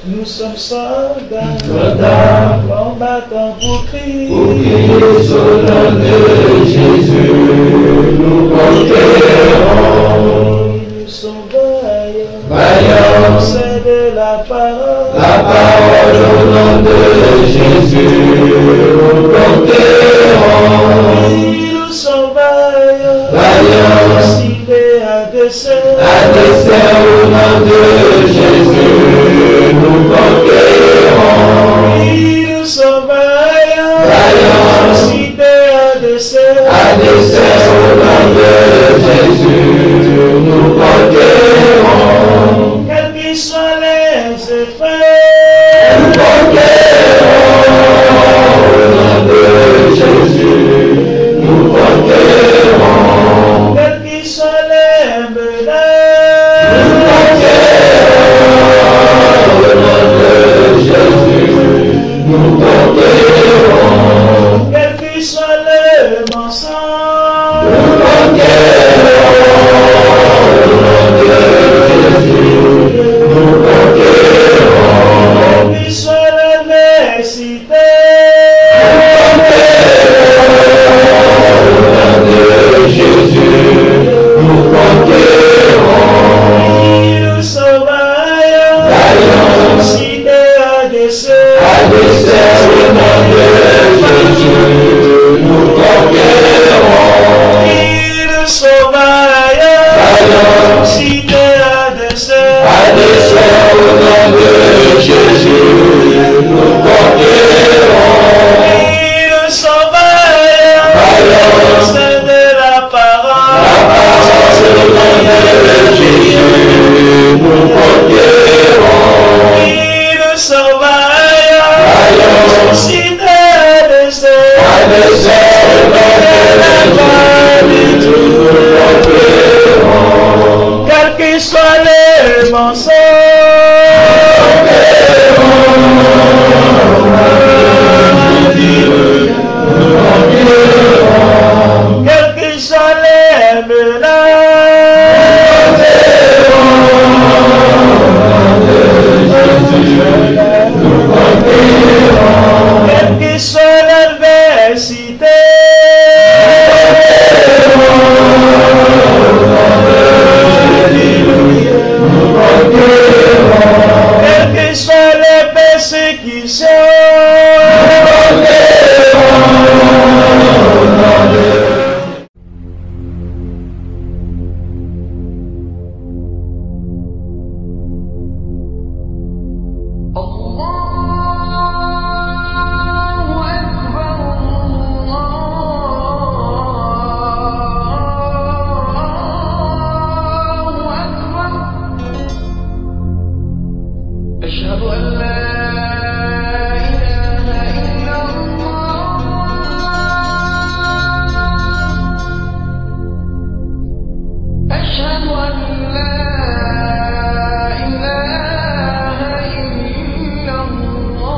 Nous sommes soldats, combattants pour Christ. Pour Christ, au nom de Jésus, nous conquérons. Nous sommes vaillants, Vaillants, c'est de la parole. La parole au nom de Jésus, nous conquérons. Nous sommes vaillants, Vaillants, cités à dessein. Adversaires au nom de Jésus, nous conquérons. Nous sommes vaillants, Vaillants, cités à dessein. Adversaires au nom de Jésus, nous conquérons. Quels qu'ils soient les effets, Nous conquérons au nom de Jésus, nous conquérons. quels qu'ils soient les menaces, Nous conquérons au nom de Jésus, nous conquérons. quels qu'ils soient les mensonges, Nous conquérons au nom de Jésus, nous conquérons. quelle qu'ils soient l'adversité, Jésus, nous conquérons. nous sommes vaillants, Vaillants, cités à dessein. Adversaires au nom de Jésus, nous conquérons. Nous sommes vaillants, Vaillants, cités à dessein. Adversaires au nom de Jésus, nous conquérons. Nous sommes vaillants, Vaillants, c'est de la parole. La parole au nom de Jésus, nous conquérons. Nous sommes vaillants, Vaillants, cités à dessein. Adversaires au nom de Jésus, nous conquérons. Quels qu'ils soient les mensonges, quels qu'ils soient les menaces, quelle qu'ils soit l'adversité, quelles que soient les persécutions, أشهد أن لا إله إلا الله أشهد أن لا إله إلا الله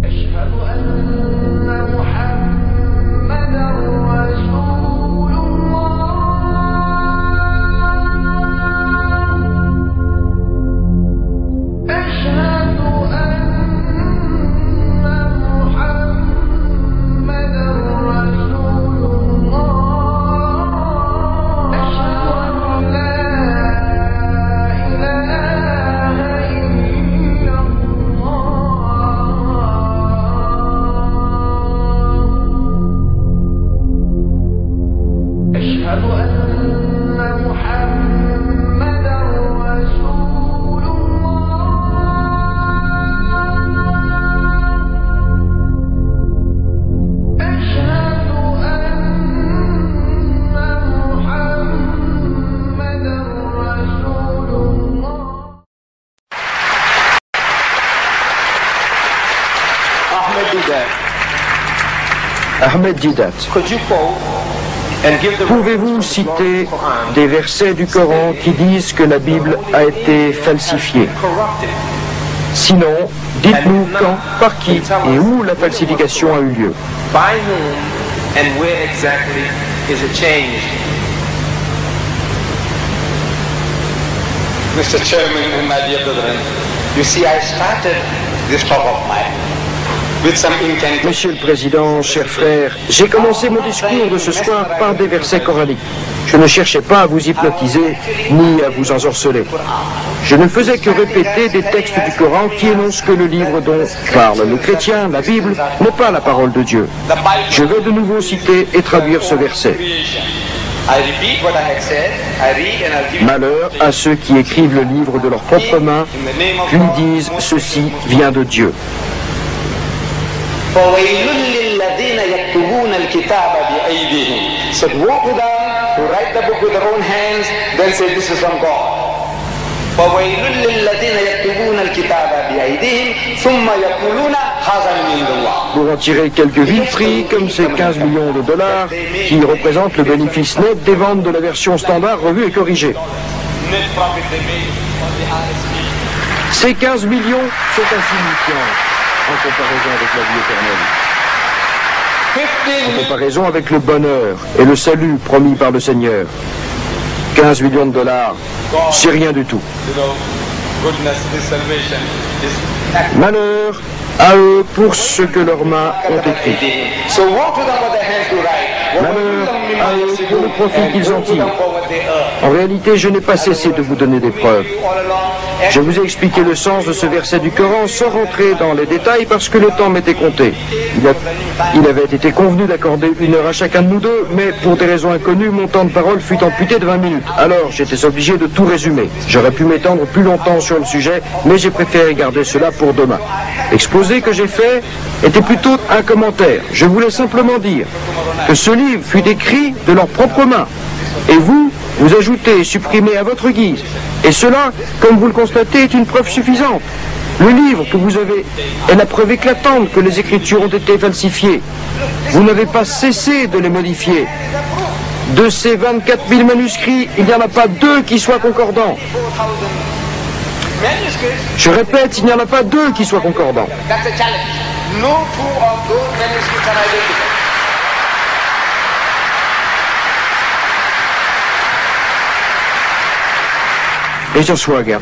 أشهد أن محمدا رسول أشهد أن محمدا رسول الله أشهد أن لا إله إلا الله أشهد أن محمدا رسول الله أشهد أن محمدا رسول الله Ahmed Didat, Could you quote and give the pouvez-vous citer des versets du Coran qui disent que la Bible a été falsifiée? corrupted? Sinon, dites-nous quand, par qui et où la falsification a eu lieu. By whom and where exactly is a change. Mr. Chairman and my dear brethren, you see, I started this talk of mine with some intent. Monsieur le Président, chers frères, j'ai commencé mon discours de ce soir par des versets coraniques. Je ne cherchais pas à vous hypnotiser ni à vous ensorceler. Je ne faisais que répéter des textes du Coran qui énoncent que le livre dont parlent les chrétiens, la Bible, n'est pas la parole de Dieu. Je vais de nouveau citer et traduire ce verset. Malheur à ceux qui écrivent le livre de leurs propres mains, puis disent « Ceci vient de Dieu ». So woe to them who write the book with their own hands, then say this is from God. فَوَيْلٌ لِلَّذِينَ يَكْتُبُونَ الْكِتَابَ بِأَيْدِيهِمْ ثُمَّ يَقُولُونَ هَذَا مِنْ عِندِ اللَّهِ. Pour en tirer quelques villes prix, comme ces 15 millions de dollars, qui représentent le bénéfice net des ventes de la version standard revue et corrigée. Ces 15 millions sont insignifiants en comparaison avec la vie éternelle. En comparaison avec le bonheur et le salut promis par le Seigneur. 15 millions de dollars, c'est rien du tout. Malheur à eux pour ce que leurs mains ont écrit. Malheur à eux pour le profit qu'ils en tirent. En réalité, je n'ai pas cessé de vous donner des preuves. Je vous ai expliqué le sens de ce verset du Coran sans rentrer dans les détails parce que le temps m'était compté. Il avait été convenu d'accorder 1 heure à chacun de nous deux, mais pour des raisons inconnues, mon temps de parole fut amputé de 20 minutes. Alors, j'étais obligé de tout résumer. J'aurais pu m'étendre plus longtemps sur le sujet, mais j'ai préféré garder cela pour demain. L'exposé que j'ai fait était plutôt un commentaire. Je voulais simplement dire que ce livre fut écrit de leurs propres mains. Et vous ajoutez et supprimez à votre guise. Et cela, comme vous le constatez, est une preuve suffisante. Le livre que vous avez est la preuve éclatante que les Écritures ont été falsifiées. Vous n'avez pas cessé de les modifier. De ces 24 000 manuscrits, il n'y en a pas 2 qui soient concordants. Je répète, il n'y en a pas 2 qui soient concordants. Major Swagert,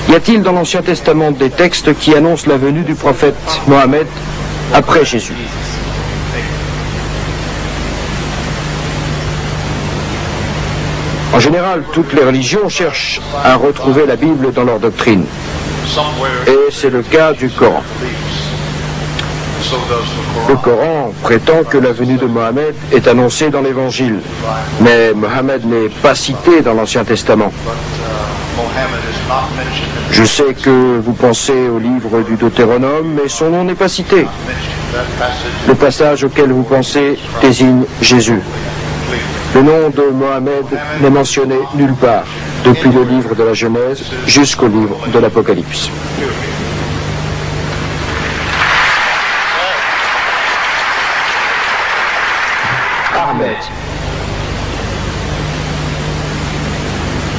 y a-t-il dans l'Ancien Testament des textes qui annoncent la venue du prophète Mohammed après Jésus? En général, toutes les religions cherchent à retrouver la Bible dans leur doctrine. Et c'est le cas du Coran. Le Coran prétend que la venue de Mohammed est annoncée dans l'Évangile, mais Mohammed n'est pas cité dans l'Ancien Testament. Je sais que vous pensez au livre du Deutéronome, mais son nom n'est pas cité. Le passage auquel vous pensez désigne Jésus. Le nom de Mohammed n'est mentionné nulle part, depuis le livre de la Genèse jusqu'au livre de l'Apocalypse.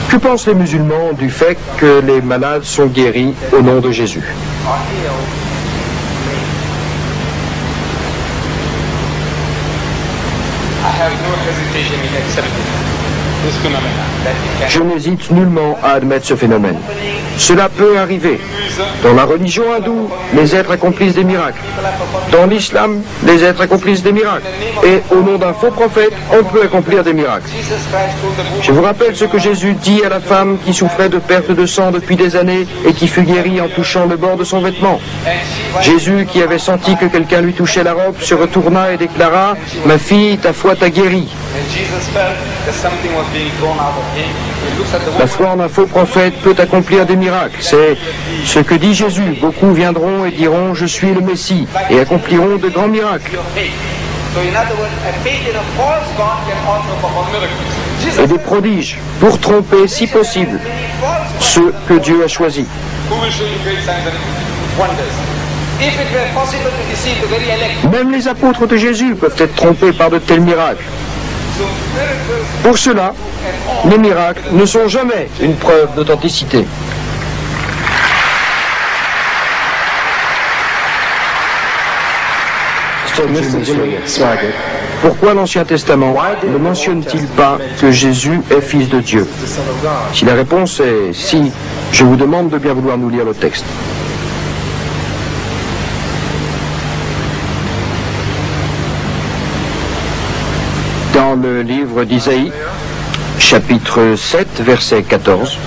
Que pensent les musulmans du fait que les malades sont guéris au nom de Jésus? Je n'hésite nullement à admettre ce phénomène. Cela peut arriver. Dans la religion hindoue, les êtres accomplissent des miracles. Dans l'islam, les êtres accomplissent des miracles. Et au nom d'un faux prophète, on peut accomplir des miracles. Je vous rappelle ce que Jésus dit à la femme qui souffrait de perte de sang depuis des années et qui fut guérie en touchant le bord de son vêtement. Jésus, qui avait senti que quelqu'un lui touchait la robe, se retourna et déclara « Ma fille, ta foi t'a guérie ». La foi en un faux prophète peut accomplir des miracles. C'est ce que dit Jésus. Beaucoup viendront et diront « Je suis le Messie » et accompliront de grands miracles. Et des prodiges pour tromper, si possible, ceux que Dieu a choisis. Même les apôtres de Jésus peuvent être trompés par de tels miracles. Pour cela, les miracles ne sont jamais une preuve d'authenticité. Mr. Swaggart, Pourquoi l'Ancien Testament ne mentionne-t-il pas que Jésus est fils de Dieu? Si la réponse est si, je vous demande de bien vouloir nous lire le texte. Dans le livre d'Isaïe, chapitre 7, verset 14,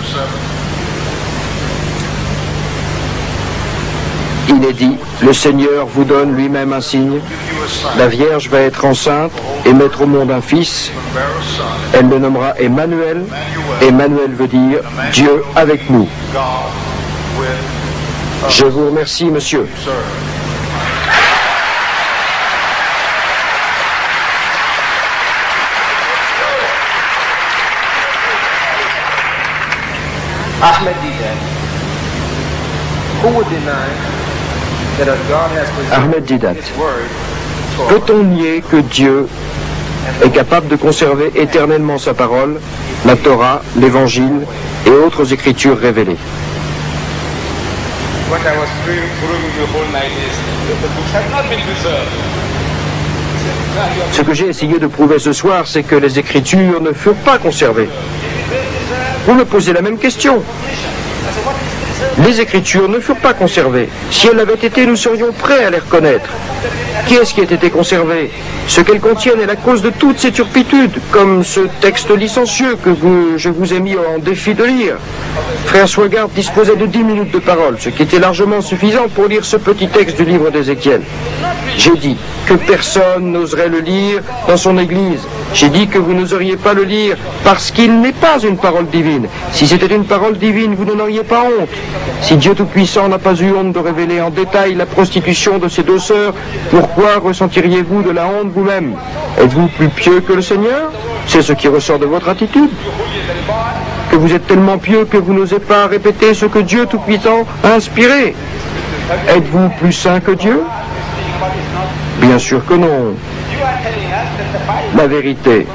il est dit, le Seigneur vous donne lui-même un signe, la Vierge va être enceinte et mettre au monde un fils, elle le nommera Emmanuel, Emmanuel veut dire Dieu avec nous. Je vous remercie, monsieur. Ahmed Didat, who would deny that God has Ahmed preserved Didat, His word? peut-on nier que Dieu est capable de conserver éternellement sa parole, la Torah, l'Évangile et autres écritures révélées? What I was proving the whole night is that the books have not been preserved. Ce que j'ai essayé de prouver ce soir, c'est que les Écritures ne furent pas conservées. Vous me posez la même question. Les Écritures ne furent pas conservées. Si elles l'avaient été, nous serions prêts à les reconnaître. Qu'est-ce qui a été conservé? Ce qu'elles contiennent est la cause de toutes ces turpitudes, comme ce texte licencieux que je vous ai mis en défi de lire. Frère Swagart disposait de 10 minutes de parole, ce qui était largement suffisant pour lire ce petit texte du livre d'Ézéchiel. J'ai dit que personne n'oserait le lire dans son église. J'ai dit que vous n'oseriez pas le lire parce qu'il n'est pas une parole divine. Si c'était une parole divine, vous n'en auriez pas honte. Si Dieu Tout-Puissant n'a pas eu honte de révéler en détail la prostitution de ses deux sœurs, pourquoi ressentiriez-vous de la honte vous-même? Êtes-vous plus pieux que le Seigneur? C'est ce qui ressort de votre attitude. Que vous êtes tellement pieux que vous n'osez pas répéter ce que Dieu Tout-Puissant a inspiré. Êtes-vous plus saint que Dieu? Bien sûr que non. La vérité,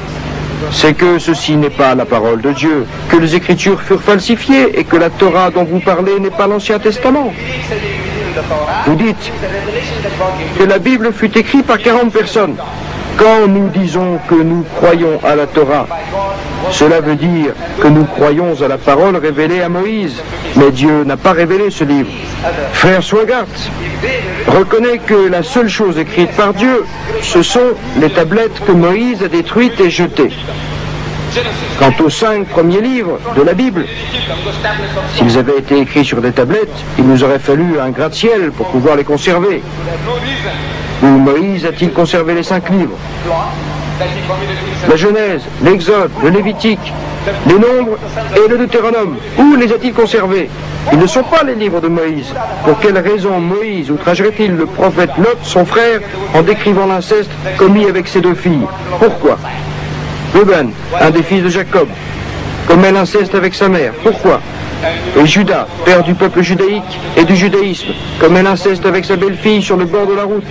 c'est que ceci n'est pas la parole de Dieu, que les Écritures furent falsifiées et que la Torah dont vous parlez n'est pas l'Ancien Testament. Vous dites que la Bible fut écrite par 40 personnes. Quand nous disons que nous croyons à la Torah, cela veut dire que nous croyons à la parole révélée à Moïse. Mais Dieu n'a pas révélé ce livre. Frère Swagart reconnaît que la seule chose écrite par Dieu, ce sont les tablettes que Moïse a détruites et jetées. Quant aux 5 premiers livres de la Bible, s'ils avaient été écrits sur des tablettes, il nous aurait fallu un gratte-ciel pour pouvoir les conserver. Où Moïse a-t-il conservé les 5 livres? La Genèse, l'Exode, le Lévitique, les Nombres et le Deutéronome. Où les a-t-il conservés? Ils ne sont pas les livres de Moïse. Pour quelle raison Moïse outragerait-il le prophète Lot, son frère, en décrivant l'inceste commis avec ses 2 filles? Pourquoi? Reuben, un des fils de Jacob, commet l'inceste avec sa mère. Pourquoi? Et Judas, père du peuple judaïque et du judaïsme, commet l'inceste avec sa belle-fille sur le bord de la route.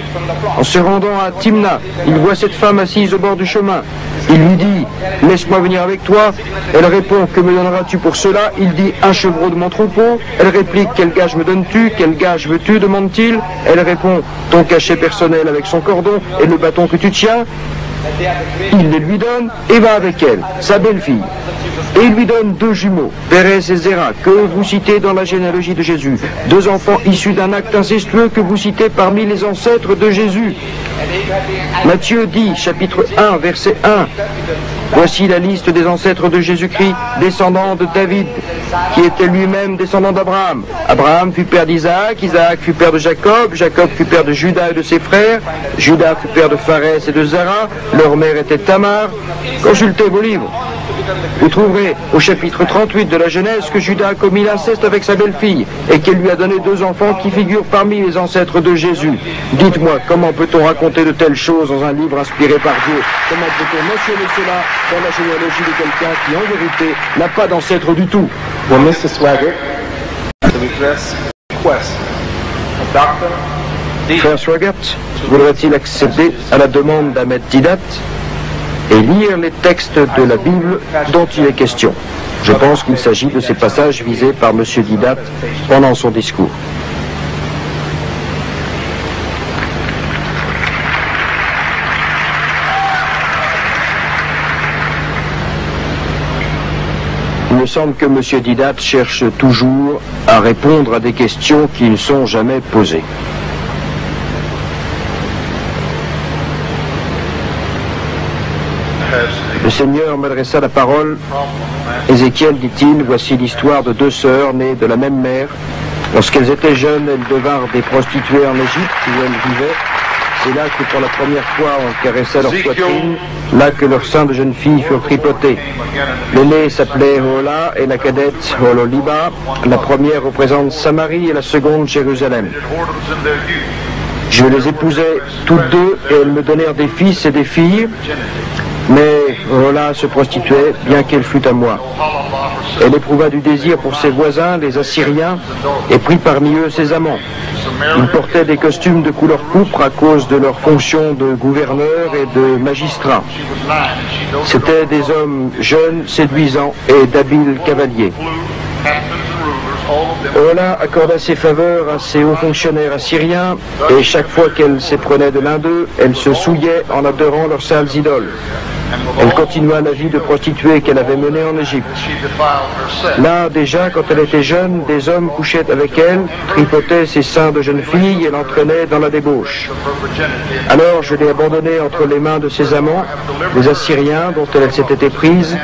En se rendant à Timna, il voit cette femme assise au bord du chemin. Il lui dit, « Laisse-moi venir avec toi ». Elle répond, « Que me donneras-tu pour cela ?» Il dit, « Un chevreau de mon troupeau ». Elle réplique, « Quel gage me donnes-tu? Quel gage veux-tu » demande-t-il. Elle répond, « Ton cachet personnel avec son cordon et le bâton que tu tiens ». Il les lui donne et va avec elle, sa belle-fille. Et il lui donne 2 jumeaux, Pérez et Zéra, que vous citez dans la généalogie de Jésus. 2 enfants issus d'un acte incestueux que vous citez parmi les ancêtres de Jésus. Matthieu dit, chapitre 1, verset 1, « Voici la liste des ancêtres de Jésus-Christ, descendants de David, qui était lui-même descendant d'Abraham. Abraham fut père d'Isaac, Isaac fut père de Jacob, Jacob fut père de Judas et de ses frères, Judas fut père de Pharès et de Zara, leur mère était Tamar. » Consultez vos livres. Vous trouverez au chapitre 38 de la Genèse que Judas a commis l'inceste avec sa belle-fille et qu'il lui a donné 2 enfants qui figurent parmi les ancêtres de Jésus. Dites-moi, comment peut-on raconter de telles choses dans un livre inspiré par Dieu? Comment peut-on mentionner cela dans la généalogie de quelqu'un qui, en vérité, n'a pas d'ancêtre du tout? Well, Mr. Swaggart, to address request of Dr. Frère Swagart voudrait-il accéder à la demande d'Ahmed Didat et lire les textes de la Bible dont il est question? Je pense qu'il s'agit de ces passages visés par M. Didat pendant son discours. me semble que M. Didat cherche toujours à répondre à des questions qui ne sont jamais posées. Le Seigneur m'adressa la parole. Ézéchiel, dit-il, voici l'histoire de deux sœurs nées de la même mère. Lorsqu'elles étaient jeunes, elles devinrent des prostituées en Égypte où elles vivaient. C'est là que pour la première fois on caressait leur poitrine, là que leurs seins de jeunes filles furent tripotés. L'aînée s'appelait Hola et la cadette Hololiba. La première représente Samarie et la seconde Jérusalem. Je les épousai toutes deux et elles me donnèrent des fils et des filles. Mais Hola se prostituait, bien qu'elle fût à moi. Elle éprouva du désir pour ses voisins, les Assyriens, et prit parmi eux ses amants. Ils portaient des costumes de couleur pourpre à cause de leur fonction de gouverneur et de magistrat. C'étaient des hommes jeunes, séduisants et d'habiles cavaliers. Hola accorda ses faveurs à ses hauts fonctionnaires assyriens, et chaque fois qu'elle s'éprenait de l'un d'eux, elle se souillait en adorant leurs sales idoles. Elle continua la vie de prostituée qu'elle avait menée en Égypte. Là, déjà, quand elle était jeune, des hommes couchaient avec elle, tripotaient ses seins de jeune fille et l'entraînaient dans la débauche. Alors je l'ai abandonnée entre les mains de ses amants, les Assyriens dont elle s'était éprise.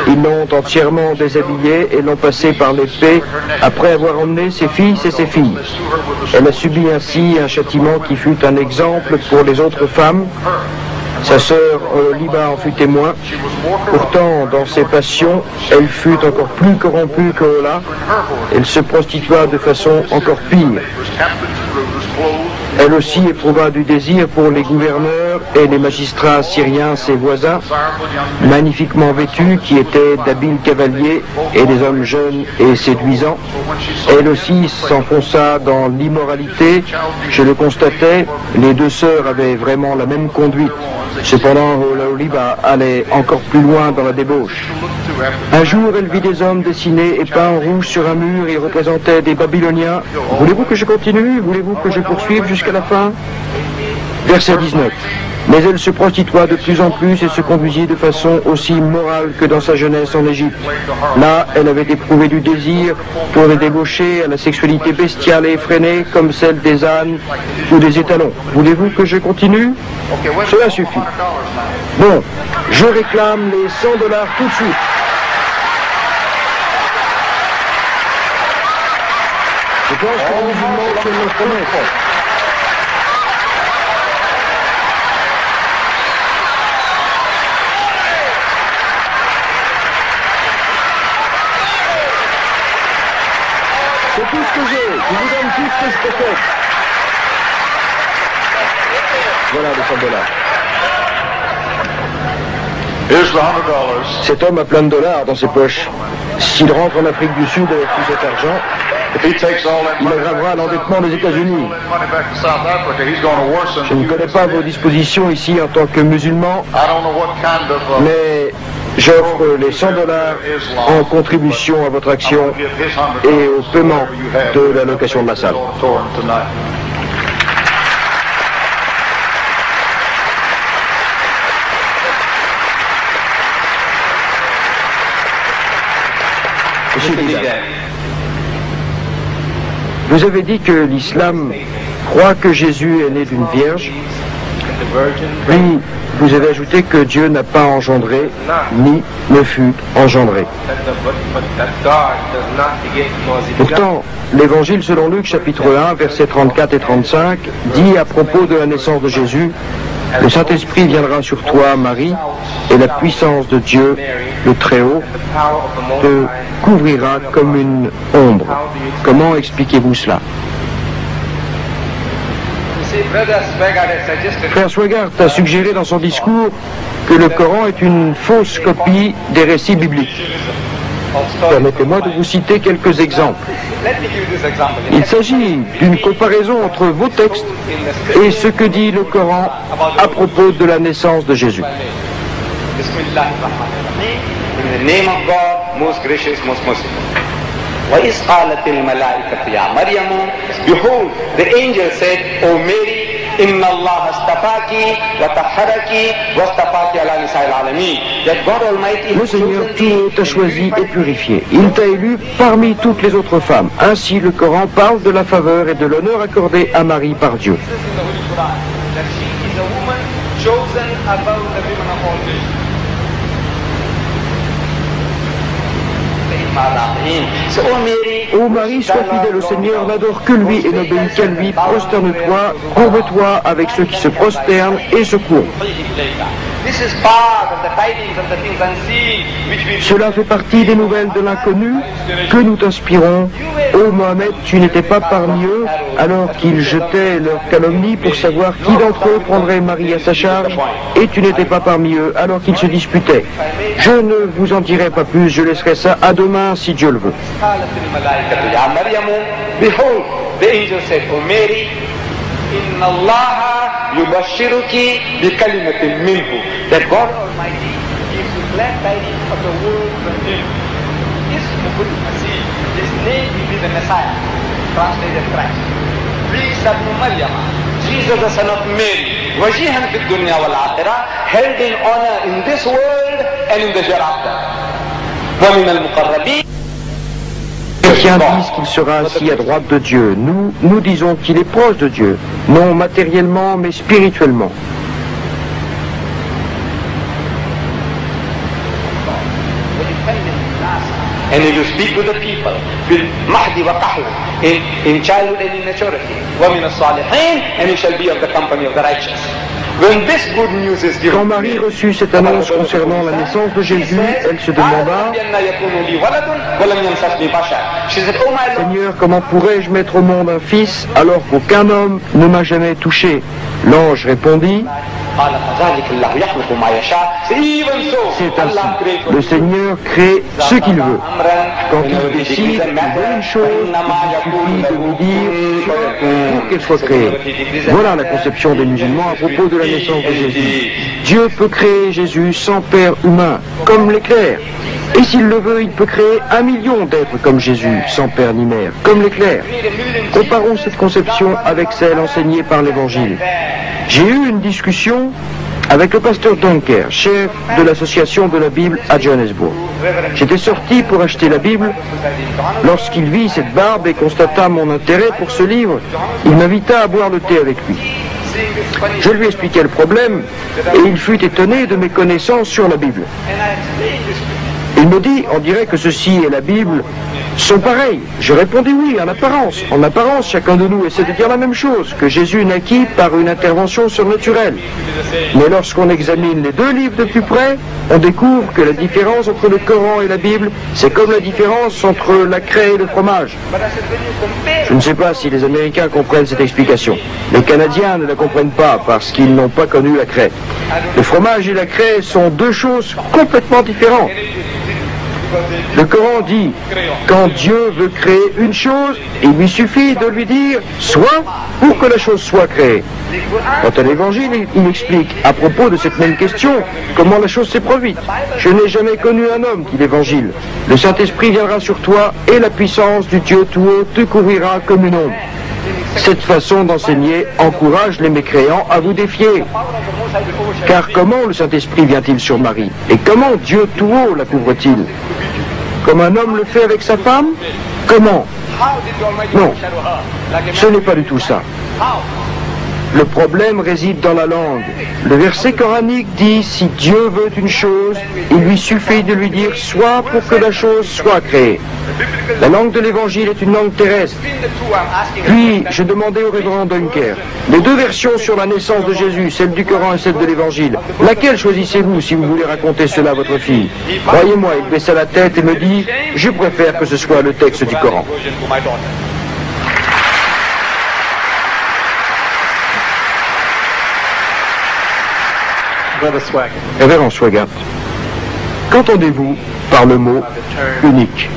Ils l'ont entièrement déshabillée et l'ont passée par l'épée après avoir emmené ses fils et ses filles. Elle a subi ainsi un châtiment qui fut un exemple pour les autres femmes. Sa sœur Hololiba en fut témoin. Pourtant, dans ses passions, elle fut encore plus corrompue que Hola. Elle se prostitua de façon encore pire. Elle aussi éprouva du désir pour les gouverneurs et les magistrats assyriens, ses voisins, magnifiquement vêtus, qui étaient d'habiles cavaliers et des hommes jeunes et séduisants. Elle aussi s'enfonça dans l'immoralité. Je le constatais, les deux sœurs avaient vraiment la même conduite. Cependant, Hololiba allait encore plus loin dans la débauche. Un jour, elle vit des hommes dessinés et peints en rouge sur un mur et représentaient des Babyloniens. Voulez-vous que je continue? Voulez-vous que je poursuive jusqu'à la fin? Verset 19. Mais elle se prostitua de plus en plus et se conduisit de façon aussi immorale que dans sa jeunesse en Égypte. Là, elle avait éprouvé du désir pour les débauchés à la sexualité bestiale et effrénée comme celle des ânes ou des étalons. Voulez-vous que je continue? Cela suffit. Bon, je réclame les $100 tout de suite. Je pense que les musulmans se le connaissent. C'est tout ce que j'ai. Je vous donne tout ce que je possède. Voilà les $100. Here's the $100. Cet homme a plein de dollars dans ses poches. S'il rentre en Afrique du Sud avec tout cet argent, il aggravera l'endettement des États-Unis. Je ne connais pas vos dispositions ici en tant que musulman, mais j'offre les $100 en contribution à votre action et au paiement de la location de la salle. Monsieur Didat, vous avez dit que l'islam croit que Jésus est né d'une vierge, puis vous avez ajouté que Dieu n'a pas engendré, ni ne fut engendré. Pourtant, l'évangile selon Luc, chapitre 1, versets 34 et 35, dit à propos de la naissance de Jésus: le Saint-Esprit viendra sur toi, Marie, et la puissance de Dieu, le Très-Haut, te couvrira comme une ombre. Comment expliquez-vous cela? Frère Swigart a suggéré dans son discours que le Coran est une fausse copie des récits bibliques. Permettez-moi de vous citer quelques exemples. Il s'agit d'une comparaison entre vos textes et ce que dit le Coran à propos de la naissance de Jésus. In the name of God, most gracious, most merciful. وَإِذْ قَالَتِ الْمَلَائِكَةُ يَا مَرْيَمُ, behold, the angel said, O Mary, Inna Allah astafaki wa tahharaki wa astafaki ala nisa'il alamin. That God Almighty Le Seigneur tout t'a choisi et purifié. Il t'a élu parmi toutes les autres femmes. Ainsi, le Coran parle de la faveur et de l'honneur accordé à Marie par Dieu. that she is a woman chosen above the women of all nations. Ô Marie, sois fidèle au Seigneur, n'adore que lui et n'obéis qu'à lui, prosterne-toi, courbe-toi avec ceux qui se prosternent et se courbent. Cela fait partie des nouvelles de l'inconnu que nous t'inspirons. Ô Mohammed, tu n'étais pas parmi eux alors qu'ils jetaient leur calomnie pour savoir qui d'entre eux prendrait Marie à sa charge, et tu n'étais pas parmi eux alors qu'ils se disputaient. Je ne vous en dirai pas plus, je laisserai ça à demain si Dieu le veut. Inna Allah yubashiruki bi kalimatin minhu. That God Almighty gives you glad tidings of the word from Him. Ismuhul Masih. His name will be the Messiah, translated Christ. Isa ibn Maryam, Jesus the son of Mary, wajihan fi dunya wal akhirah, held in honor in this world and in the hereafter. Wa min al-muqarrabin. Les chrétiens disent qu'il sera assis à droite de Dieu. Nous disons qu'il est proche de Dieu, non matériellement, mais spirituellement. And he will speak to the people bil mahdi wa kahla, in childhood and in maturity. Wa min as-salihin, and he shall be of the company of the righteous. When this good news is given, quand Marie reçut cette annonce concernant la naissance de Jésus, elle se demanda: Seigneur, comment pourrais-je mettre au monde un fils alors qu'aucun homme ne m'a jamais touché? L'ange répondit: c'est ainsi. Le Seigneur crée ce qu'il veut. Quand il décide de bonne chose, il suffit de lui dire pour qu'elle soit créée. Voilà la conception des musulmans à propos de la naissance de Jésus. Dieu peut créer Jésus sans père humain, comme l'éclair. Et s'il le veut, il peut créer 1 million d'êtres comme Jésus, sans père ni mère, comme l'éclair. Comparons cette conception avec celle enseignée par l'Évangile. J'ai eu une discussion avec le pasteur Dunker, chef de l'association de la Bible à Johannesburg. J'étais sorti pour acheter la Bible. Lorsqu'il vit cette barbe et constata mon intérêt pour ce livre, il m'invita à boire le thé avec lui. Je lui expliquai le problème et il fut étonné de mes connaissances sur la Bible. Il me dit: on dirait que ceci et la Bible sont pareils. Je répondis: oui, en apparence. En apparence, chacun de nous essaie de dire la même chose, que Jésus naquit par une intervention surnaturelle. Mais lorsqu'on examine les deux livres de plus près, on découvre que la différence entre le Coran et la Bible, c'est comme la différence entre la craie et le fromage. Je ne sais pas si les Américains comprennent cette explication. Les Canadiens ne la comprennent pas parce qu'ils n'ont pas connu la craie. Le fromage et la craie sont deux choses complètement différentes. Le Coran dit, quand Dieu veut créer une chose, il lui suffit de lui dire « soit » pour que la chose soit créée. Quant à l'Évangile, il explique à propos de cette même question comment la chose s'est produite. « Je n'ai jamais connu un homme, dit l'Évangile. Le Saint-Esprit viendra sur toi et la puissance du Dieu tout haut te couvrira comme une ombre. » Cette façon d'enseigner encourage les mécréants à vous défier. Car comment le Saint-Esprit vient-il sur Marie? Et comment Dieu tout haut la couvre-t-il? Comme un homme le fait avec sa femme? Comment? Non, ce n'est pas du tout ça. Le problème réside dans la langue. Le verset coranique dit, si Dieu veut une chose, il lui suffit de lui dire soit pour que la chose soit créée. La langue de l'Évangile est une langue terrestre. Puis, je demandais au révérend Dunker, les deux versions sur la naissance de Jésus, celle du Coran et celle de l'Évangile, laquelle choisissez-vous si vous voulez raconter cela à votre fille? Croyez-moi, il baissa la tête et me dit, je préfère que ce soit le texte du Coran. Révérend Swaggart, qu'entendez-vous par le mot unique?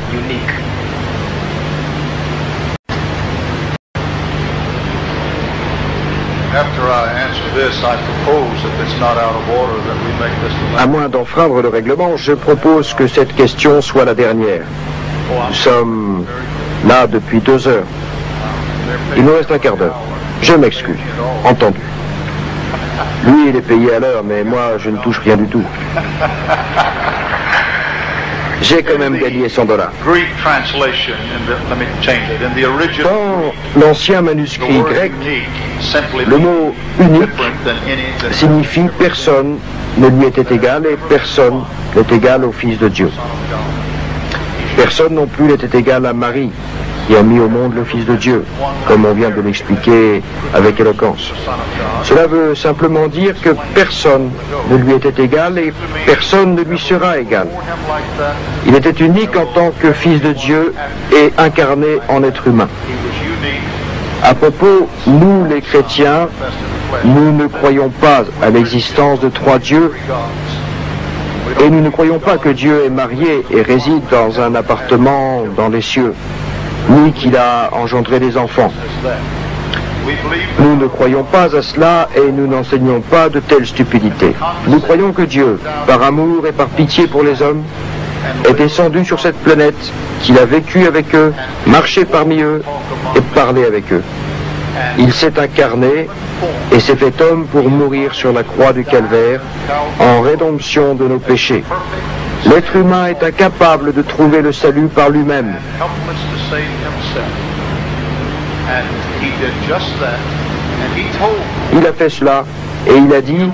À moins d'enfreindre le règlement, je propose que cette question soit la dernière. Nous sommes là depuis 2 heures. Il nous reste un quart d'heure. Je m'excuse. Entendu. Lui, il est payé à l'heure, mais moi, je ne touche rien du tout. J'ai quand même gagné $100. Dans l'ancien manuscrit grec, le mot unique signifie personne ne lui était égal et personne n'est égal au Fils de Dieu. Personne non plus n'était égal à Marie, qui a mis au monde le Fils de Dieu, comme on vient de l'expliquer avec éloquence. Cela veut simplement dire que personne ne lui était égal et personne ne lui sera égal. Il était unique en tant que Fils de Dieu et incarné en être humain. À propos, nous les chrétiens, nous ne croyons pas à l'existence de trois dieux et nous ne croyons pas que Dieu est marié et réside dans un appartement dans les cieux, ni qu'il a engendré des enfants. Nous ne croyons pas à cela et nous n'enseignons pas de telles stupidités. Nous croyons que Dieu, par amour et par pitié pour les hommes, est descendu sur cette planète, qu'il a vécu avec eux, marché parmi eux et parlé avec eux. Il s'est incarné et s'est fait homme pour mourir sur la croix du Calvaire en rédemption de nos péchés. L'être humain est incapable de trouver le salut par lui-même. Il a fait cela et il a dit,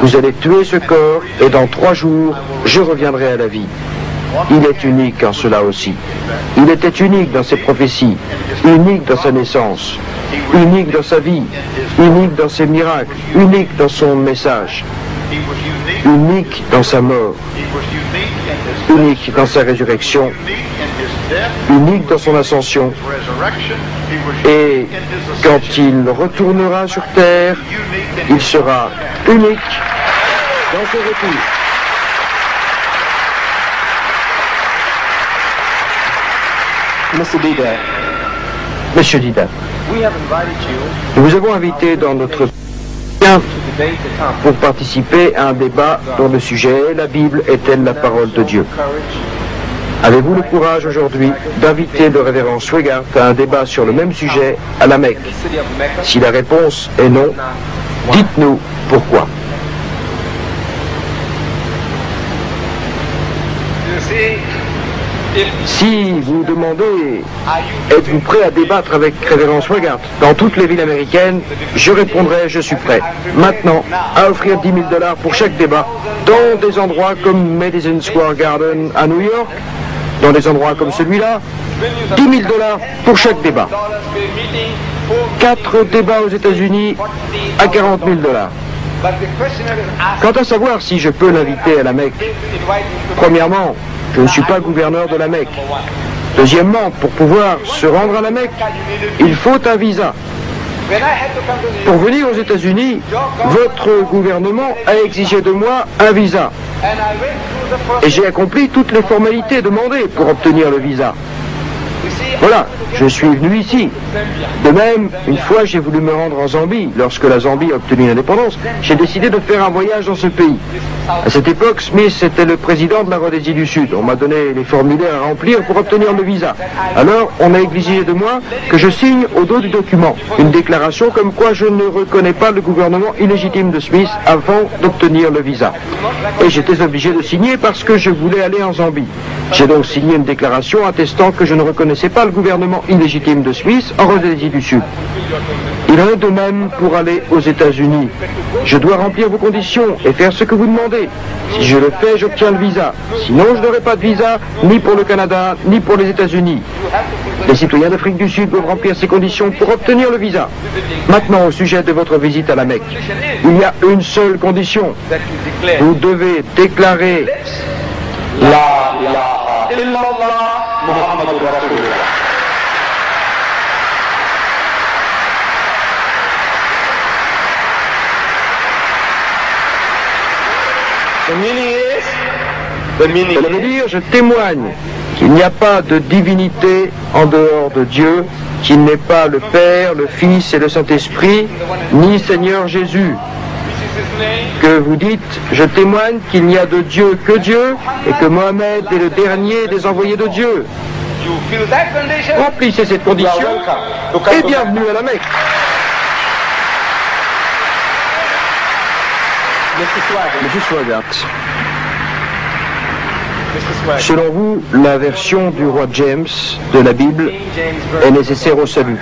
vous allez tuer ce corps et dans 3 jours, je reviendrai à la vie. Il est unique en cela aussi. Il était unique dans ses prophéties, unique dans sa naissance, unique dans sa vie, unique dans ses miracles, unique dans son message, unique dans sa mort, unique dans sa résurrection, unique dans son ascension, et quand il retournera sur terre, il sera unique dans son retour. Monsieur Didat, nous vous avons invité dans notre pour participer à un débat dont le sujet est la Bible est-elle la parole de Dieu. Avez-vous le courage aujourd'hui d'inviter le révérend Swigart à un débat sur le même sujet à la Mecque? Si la réponse est non, dites-nous pourquoi. Si vous demandez, êtes-vous prêt à débattre avec révérend Swigart dans toutes les villes américaines, je répondrai, je suis prêt. Maintenant, à offrir $10 000 pour chaque débat, dans des endroits comme Madison Square Garden à New York, dans des endroits comme celui-là, $10 000 pour chaque débat. 4 débats aux États-Unis à $40 000. Quant à savoir si je peux l'inviter à la Mecque, premièrement, je ne suis pas gouverneur de la Mecque. Deuxièmement, pour pouvoir se rendre à la Mecque, il faut un visa. Pour venir aux États-Unis, votre gouvernement a exigé de moi un visa. Et j'ai accompli toutes les formalités demandées pour obtenir le visa. Voilà, je suis venu ici. De même, une fois j'ai voulu me rendre en Zambie. Lorsque la Zambie a obtenu l'indépendance, j'ai décidé de faire un voyage dans ce pays. À cette époque, Smith était le président de la Rhodésie du Sud. On m'a donné les formulaires à remplir pour obtenir le visa. Alors, on a exigé de moi que je signe au dos du document une déclaration comme quoi je ne reconnais pas le gouvernement illégitime de Smith avant d'obtenir le visa. Et j'étais obligé de signer parce que je voulais aller en Zambie. J'ai donc signé une déclaration attestant que je ne reconnaissais pas le gouvernement illégitime de Smith en Rhodésie du Sud. Il en est de même pour aller aux États-Unis. Je dois remplir vos conditions et faire ce que vous demandez. Si je le fais, j'obtiens le visa. Sinon, je n'aurai pas de visa, ni pour le Canada, ni pour les États-Unis. Les citoyens d'Afrique du Sud doivent remplir ces conditions pour obtenir le visa. Maintenant, au sujet de votre visite à la Mecque, il y a une seule condition. Vous devez déclarer La ilaha illallah Muhammadur Rasulullah. Cela veut dire, je témoigne qu'il n'y a pas de divinité en dehors de Dieu, qu'il n'est pas le Père, le Fils et le Saint-Esprit, ni Seigneur Jésus. Que vous dites, je témoigne qu'il n'y a de Dieu que Dieu et que Mohammed est le dernier des envoyés de Dieu. Remplissez cette condition et bienvenue à la Mecque. Monsieur Swaggart, selon vous, la version du roi James de la Bible est nécessaire au salut.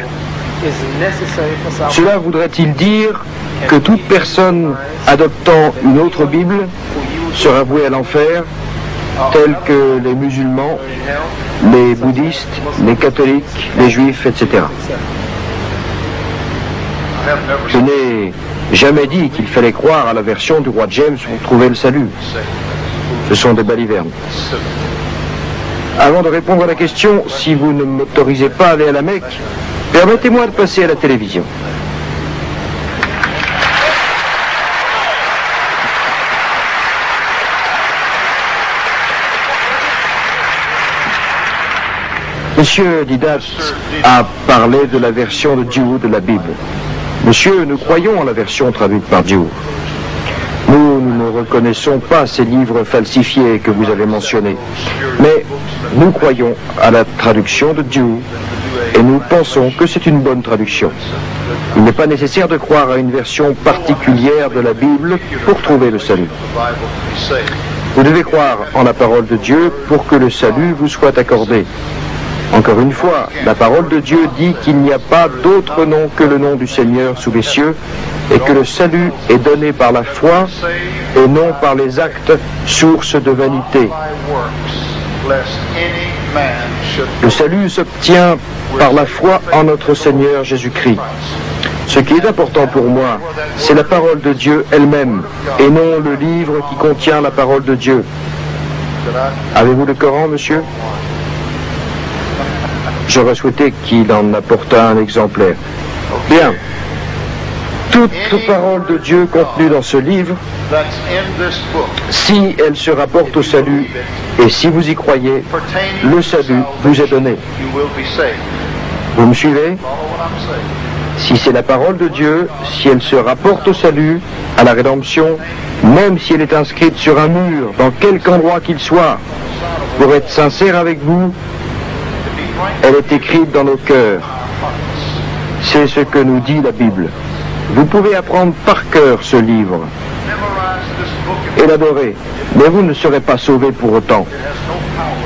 Cela voudrait-il dire que toute personne adoptant une autre Bible sera vouée à l'enfer, tels que les musulmans, les bouddhistes, les catholiques, les juifs, etc. Je n'ai jamais dit qu'il fallait croire à la version du roi James pour trouver le salut. Ce sont des balivernes. Avant de répondre à la question, si vous ne m'autorisez pas à aller à la Mecque, permettez-moi de passer à la télévision. Monsieur Didat a parlé de la version de Dieu de la Bible. Monsieur, nous croyons en la version traduite par Dieu. Nous ne reconnaissons pas ces livres falsifiés que vous avez mentionnés. Mais nous croyons à la traduction de Dieu et nous pensons que c'est une bonne traduction. Il n'est pas nécessaire de croire à une version particulière de la Bible pour trouver le salut. Vous devez croire en la parole de Dieu pour que le salut vous soit accordé. Encore une fois, la parole de Dieu dit qu'il n'y a pas d'autre nom que le nom du Seigneur sous les cieux et que le salut est donné par la foi et non par les actes, source de vanité. Le salut s'obtient par la foi en notre Seigneur Jésus-Christ. Ce qui est important pour moi, c'est la parole de Dieu elle-même et non le livre qui contient la parole de Dieu. Avez-vous le Coran, monsieur ? J'aurais souhaité qu'il en apportât un exemplaire. Bien. Toute parole de Dieu contenue dans ce livre, si elle se rapporte au salut, et si vous y croyez, le salut vous est donné. Vous me suivez? Si c'est la parole de Dieu, si elle se rapporte au salut, à la rédemption, même si elle est inscrite sur un mur, dans quelque endroit qu'il soit, pour être sincère avec vous, elle est écrite dans nos cœurs. C'est ce que nous dit la Bible. Vous pouvez apprendre par cœur ce livre et l'adorer, mais vous ne serez pas sauvé pour autant.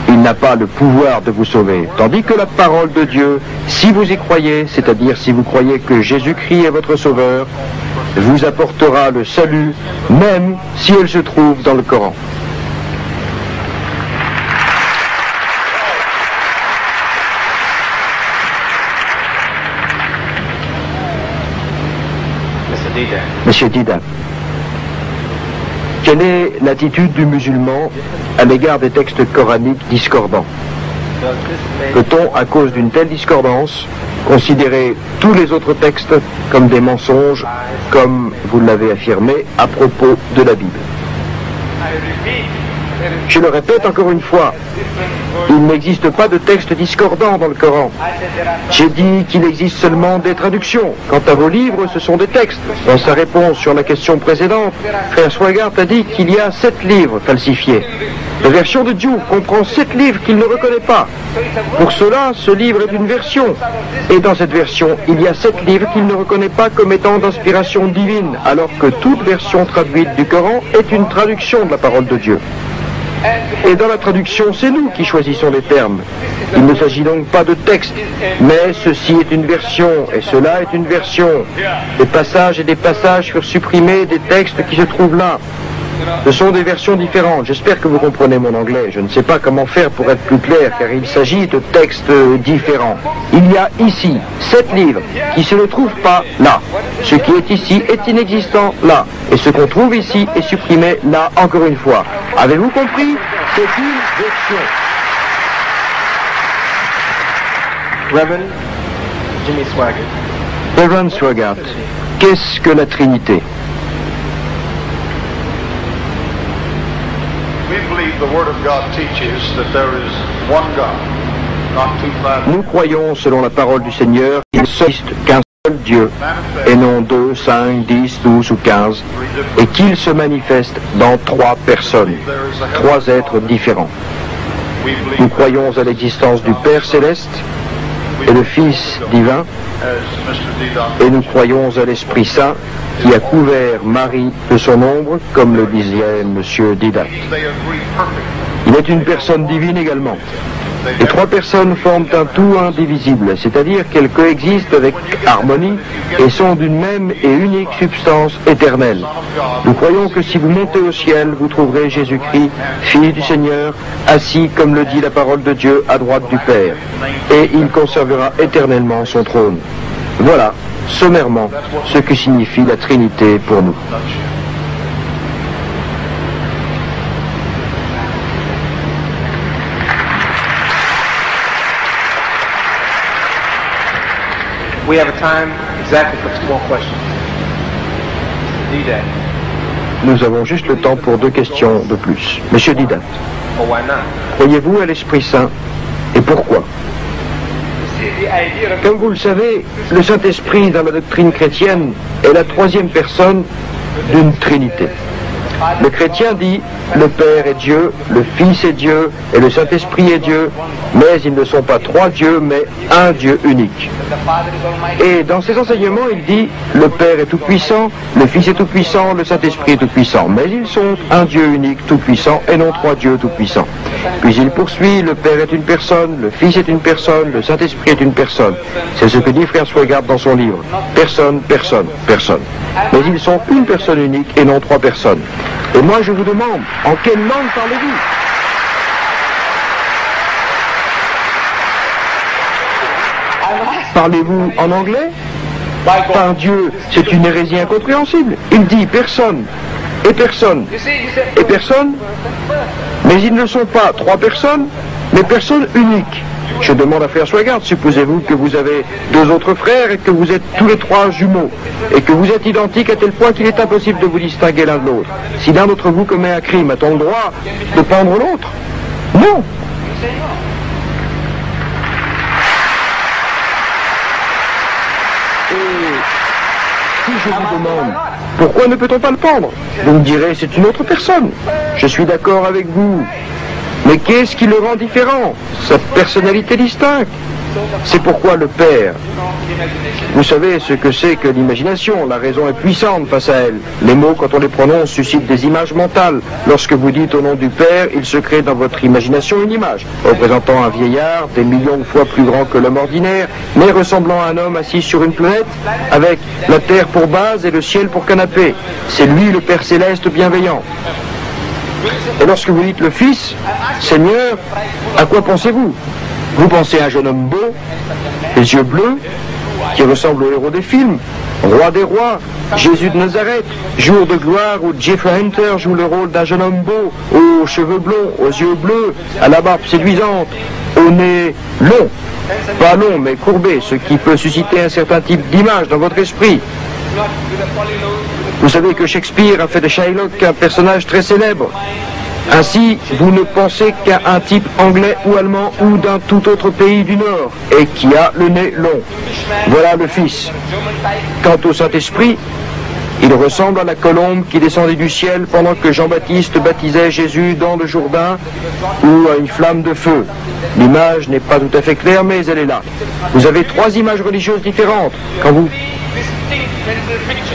Il n'a pas le pouvoir de vous sauver. Tandis que la parole de Dieu, si vous y croyez, c'est-à-dire si vous croyez que Jésus-Christ est votre sauveur, vous apportera le salut, même si elle se trouve dans le Coran. Monsieur Didat, quelle est l'attitude du musulman à l'égard des textes coraniques discordants? Peut-on, à cause d'une telle discordance, considérer tous les autres textes comme des mensonges, comme vous l'avez affirmé à propos de la Bible? Je le répète encore une fois, il n'existe pas de texte discordant dans le Coran. J'ai dit qu'il existe seulement des traductions. Quant à vos livres, ce sont des textes. Dans sa réponse sur la question précédente, Frère Swaggart a dit qu'il y a 7 livres falsifiés. La version de Dieu comprend 7 livres qu'il ne reconnaît pas. Pour cela, ce livre est une version. Et dans cette version, il y a 7 livres qu'il ne reconnaît pas comme étant d'inspiration divine, alors que toute version traduite du Coran est une traduction de la parole de Dieu. Et dans la traduction, c'est nous qui choisissons les termes. Il ne s'agit donc pas de texte, mais ceci est une version, et cela est une version. Des passages et des passages furent supprimés des textes qui se trouvent là. Ce sont des versions différentes. J'espère que vous comprenez mon anglais. Je ne sais pas comment faire pour être plus clair, car il s'agit de textes différents. Il y a ici 7 livres qui ne se trouvent pas là. Ce qui est ici est inexistant là. Et ce qu'on trouve ici est supprimé là encore une fois. Avez-vous compris? C'est une version. Reverend Jimmy Swaggart. Reverend Swaggart, qu'est-ce que la Trinité? Nous croyons, selon la parole du Seigneur, qu'il n'existe qu'un seul Dieu, et non 2, 5, 10, 12 ou 15, et qu'il se manifeste dans 3 personnes, 3 êtres différents. Nous croyons à l'existence du Père Céleste, est le Fils divin, et nous croyons à l'Esprit Saint qui a couvert Marie de son ombre, comme le disait M. Didat. Il est une personne divine également. Les trois personnes forment un tout indivisible, c'est-à-dire qu'elles coexistent avec harmonie et sont d'une même et unique substance éternelle. Nous croyons que si vous montez au ciel, vous trouverez Jésus-Christ, Fils du Seigneur, assis, comme le dit la parole de Dieu, à droite du Père, et il conservera éternellement son trône. Voilà, sommairement, ce que signifie la Trinité pour nous. We have a time exactly for 2 more questions. Didat. Nous avons juste le temps pour 2 questions de plus. Monsieur Didat, Or why not? croyez-vous à l'Esprit Saint et pourquoi? Comme vous le savez, le Saint-Esprit dans la doctrine chrétienne est la 3e personne d'une Trinité. Le chrétien dit le Père est Dieu, le Fils est Dieu et le Saint-Esprit est Dieu, mais ils ne sont pas 3 dieux, mais un Dieu unique. Et dans ses enseignements, il dit le Père est tout-puissant, le Fils est tout-puissant, le Saint-Esprit est tout-puissant, mais ils sont un Dieu unique tout-puissant et non 3 dieux tout-puissants. Puis il poursuit, le Père est une personne, le Fils est une personne, le Saint-Esprit est une personne. C'est ce que dit Frère Swigart dans son livre. Personne, personne, personne. Mais ils sont une personne unique et non 3 personnes. Et moi je vous demande, en quelle langue parlez-vous? Parlez-vous en anglais? Par Dieu, c'est une hérésie incompréhensible. Il dit personne, et personne, et personne, mais ils ne sont pas 3 personnes, mais personnes uniques. Je demande à Frère Swigart, supposez-vous que vous avez 2 autres frères et que vous êtes tous les 3 jumeaux, et que vous êtes identiques à tel point qu'il est impossible de vous distinguer l'un de l'autre. Si l'un d'entre vous commet un crime, a-t-on le droit de pendre l'autre? Non. Si je vous demande, pourquoi ne peut-on pas le pendre? Vous me direz, c'est une autre personne. Je suis d'accord avec vous. Mais qu'est-ce qui le rend différent? Sa personnalité distincte. C'est pourquoi le Père. Vous savez ce que c'est que l'imagination. La raison est puissante face à elle. Les mots, quand on les prononce, suscitent des images mentales. Lorsque vous dites au nom du Père, il se crée dans votre imagination une image, représentant un vieillard, des millions de fois plus grand que l'homme ordinaire, mais ressemblant à un homme assis sur une planète, avec la terre pour base et le ciel pour canapé. C'est lui le Père céleste bienveillant. Et lorsque vous dites le Fils, Seigneur, à quoi pensez-vous? Vous pensez à un jeune homme beau, les yeux bleus, qui ressemble au héros des films, roi des rois, Jésus de Nazareth, jour de gloire où Jeffrey Hunter joue le rôle d'un jeune homme beau, aux cheveux blonds, aux yeux bleus, à la barbe séduisante, au nez long, pas long mais courbé, ce qui peut susciter un certain type d'image dans votre esprit. Vous savez que Shakespeare a fait de Shylock un personnage très célèbre. Ainsi, vous ne pensez qu'à un type anglais ou allemand ou d'un tout autre pays du Nord, et qui a le nez long. Voilà le Fils. Quant au Saint-Esprit, il ressemble à la colombe qui descendait du ciel pendant que Jean-Baptiste baptisait Jésus dans le Jourdain, ou à une flamme de feu. L'image n'est pas tout à fait claire, mais elle est là. Vous avez 3 images religieuses différentes.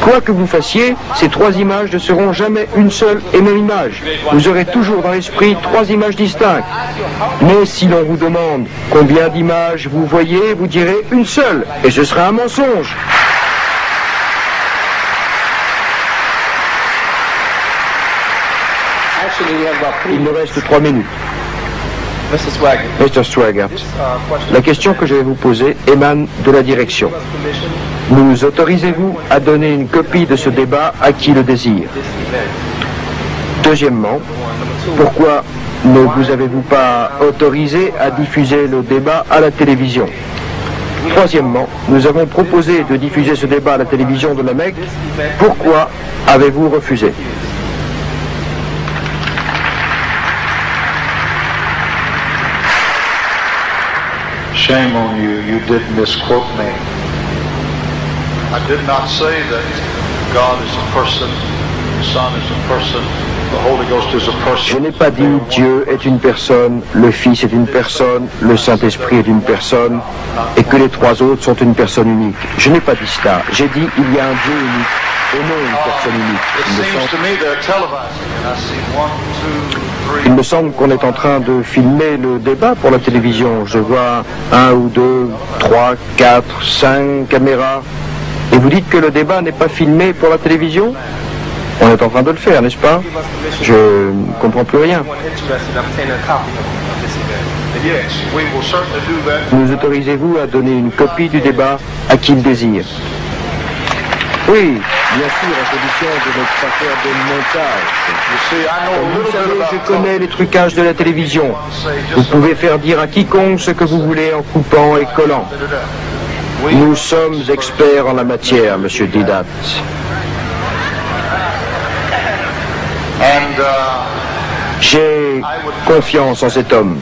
Quoi que vous fassiez, ces 3 images ne seront jamais une seule et même image. Vous aurez toujours dans l'esprit 3 images distinctes. Mais si l'on vous demande combien d'images vous voyez, vous direz une seule, et ce sera un mensonge. Il me reste 3 minutes. Mr. Swigart, la question que je vais vous poser émane de la direction. Nous autorisez-vous à donner une copie de ce débat à qui le désire? Deuxièmement, pourquoi ne vous avez-vous pas autorisé à diffuser le débat à la télévision? Troisièmement, nous avons proposé de diffuser ce débat à la télévision de la Mecque. Pourquoi avez-vous refusé? Shame on you, you did misquote me. I did not say that God is a person, the Son is a person, Je n'ai pas dit Dieu est une personne, le Fils est une personne, le Saint-Esprit est une personne, et que les trois autres sont une personne unique. Je n'ai pas dit cela. J'ai dit il y a un Dieu unique, et non une personne unique. Il me semble qu'on est en train de filmer le débat pour la télévision. Je vois 1 ou 2, 3, 4, 5 caméras. Et vous dites que le débat n'est pas filmé pour la télévision ? On est en train de le faire, n'est-ce pas? Je ne comprends plus rien. Nous autorisez-vous à donner une copie du débat à qui le désire? Oui, bien sûr, à condition de ne pas faire de montage. Vous savez, je connais les trucages de la télévision. Vous pouvez faire dire à quiconque ce que vous voulez en coupant et collant. Nous sommes experts en la matière, Monsieur Didat. J'ai confiance en cet homme.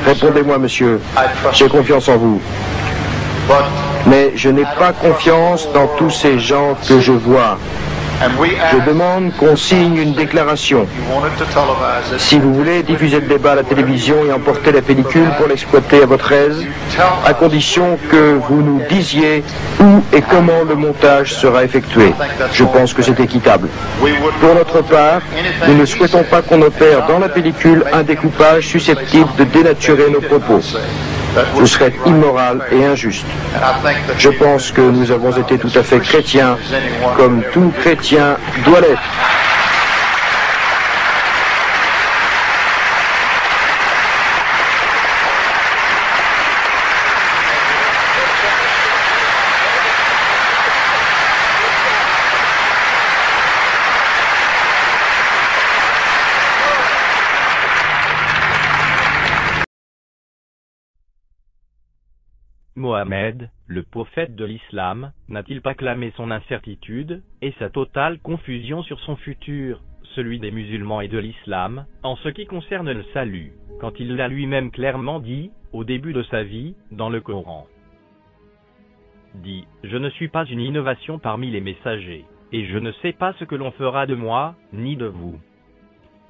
Répondez-moi, monsieur. J'ai confiance en vous. Mais je n'ai pas confiance dans tous ces gens que je vois. Je demande qu'on signe une déclaration. Si vous voulez diffuser le débat à la télévision et emporter la pellicule pour l'exploiter à votre aise, à condition que vous nous disiez où et comment le montage sera effectué. Je pense que c'est équitable. Pour notre part, nous ne souhaitons pas qu'on opère dans la pellicule un découpage susceptible de dénaturer nos propos. Ce serait immoral et injuste. Je pense que nous avons été tout à fait chrétiens, comme tout chrétien doit l'être. Mohammed, le prophète de l'islam, n'a-t-il pas clamé son incertitude et sa totale confusion sur son futur, celui des musulmans et de l'islam, en ce qui concerne le salut, quand il l'a lui-même clairement dit, au début de sa vie, dans le Coran. Dit, je ne suis pas une innovation parmi les messagers, et je ne sais pas ce que l'on fera de moi, ni de vous.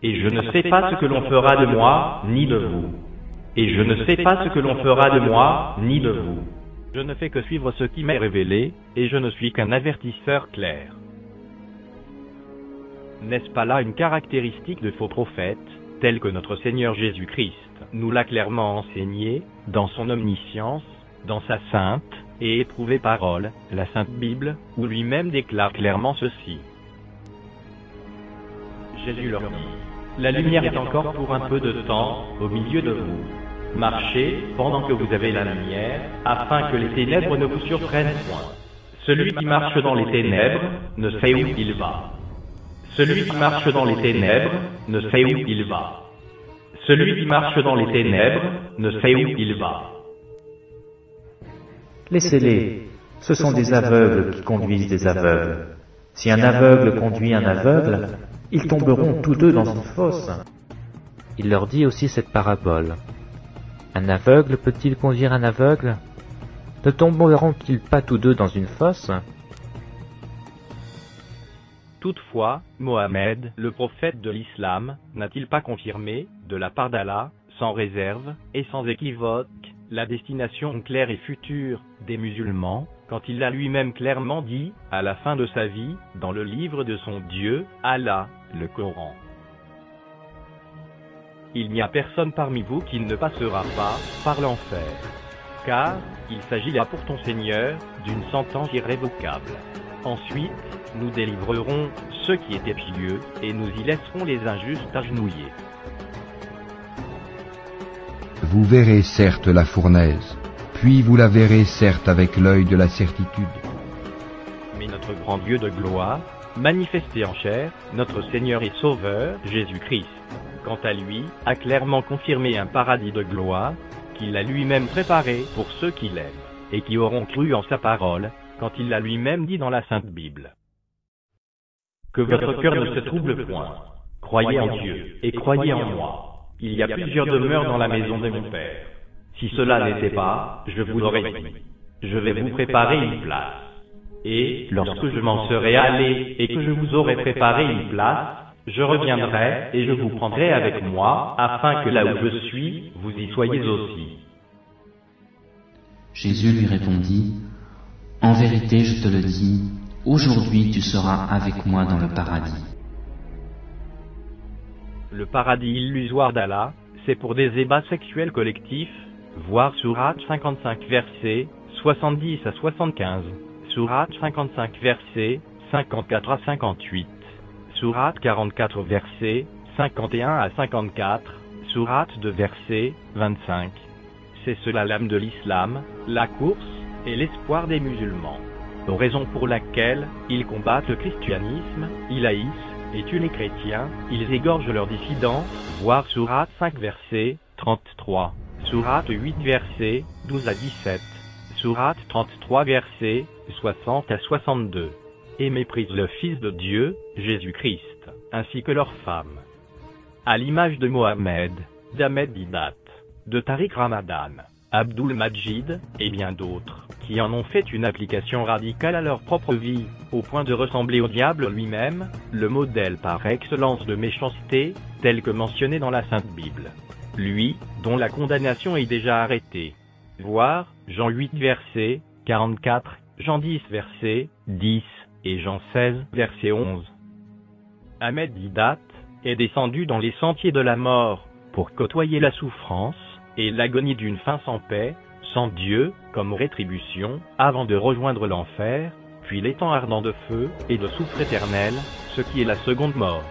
Et je ne sais pas ce que l'on fera de moi, ni de vous. Et je ne sais pas ce que l'on fera de moi, ni de vous. Je ne fais que suivre ce qui m'est révélé, et je ne suis qu'un avertisseur clair. N'est-ce pas là une caractéristique de faux prophètes, telle que notre Seigneur Jésus-Christ nous l'a clairement enseigné, dans son omniscience, dans sa sainte et éprouvée parole, la Sainte Bible, où lui-même déclare clairement ceci. Jésus leur dit, la lumière est encore pour un peu de temps au milieu de vous. Marchez pendant que vous avez la lumière, afin que les ténèbres ne vous surprennent point. Celui qui marche dans les ténèbres ne sait où il va. Celui qui marche dans les ténèbres ne sait où il va. Celui qui marche dans les ténèbres ne sait où il va. Laissez-les, ce sont des aveugles qui conduisent des aveugles. Si un aveugle conduit un aveugle, ils tomberont tous deux dans une fosse. Il leur dit aussi cette parabole. Un aveugle peut-il conduire un aveugle? Ne tomberont-ils pas tous deux dans une fosse? Toutefois, Mohammed, le prophète de l'islam, n'a-t-il pas confirmé, de la part d'Allah, sans réserve et sans équivoque, la destination claire et future des musulmans, quand il l'a lui-même clairement dit, à la fin de sa vie, dans le livre de son Dieu, Allah, le Coran. Il n'y a personne parmi vous qui ne passera pas par l'enfer. Car, il s'agit là pour ton Seigneur, d'une sentence irrévocable. Ensuite, nous délivrerons ceux qui étaient pieux, et nous y laisserons les injustes agenouillés. Vous verrez certes la fournaise, puis vous la verrez certes avec l'œil de la certitude. Mais notre grand Dieu de gloire, manifesté en chair, notre Seigneur et Sauveur, Jésus-Christ, quant à lui, a clairement confirmé un paradis de gloire, qu'il a lui-même préparé pour ceux qui l'aiment, et qui auront cru en sa parole, quand il l'a lui-même dit dans la Sainte Bible. Que votre cœur ne se trouble point. Croyez en Dieu, et croyez en moi. Il y a plusieurs demeures dans la maison de mon Père. Si cela n'était pas, je vous l'aurais dit. Je vais vous préparer une place. Et, lorsque je m'en serai allé et que je vous aurai préparé une place, je reviendrai et je vous prendrai avec moi, afin que là où je suis, vous y soyez aussi. Jésus lui répondit, « En vérité, je te le dis, aujourd'hui tu seras avec moi dans le paradis. » Le paradis illusoire d'Allah, c'est pour des ébats sexuels collectifs, voir Sourate 55 versets 70 à 75, Sourate 55 versets 54 à 58, Sourate 44 versets 51 à 54, Sourate 2 versets 25. C'est cela l'âme de l'islam, la course et l'espoir des musulmans. Raison pour laquelle ils combattent le christianisme, ils haïssent et tuent les chrétiens, ils égorgent leurs dissidents, voir Sourate 5 versets 33, Sourate 8 versets 12 à 17, Sourate 33 versets 60 à 62, et méprisent le Fils de Dieu, Jésus-Christ, ainsi que leurs femmes. À l'image de Mohamed, d'Ahmed Didat, de Tariq Ramadan, Abdul Majid, et bien d'autres, qui en ont fait une application radicale à leur propre vie, au point de ressembler au diable lui-même, le modèle par excellence de méchanceté, tel que mentionné dans la Sainte Bible. Lui, dont la condamnation est déjà arrêtée. Voir, Jean 8 verset 44, Jean 10 verset 10, et Jean 16 verset 11. Ahmed Didat est descendu dans les sentiers de la mort, pour côtoyer la souffrance, et l'agonie d'une fin sans paix, sans Dieu, comme rétribution, avant de rejoindre l'enfer, puis l'étang ardent de feu, et de soufre éternel, ce qui est la seconde mort.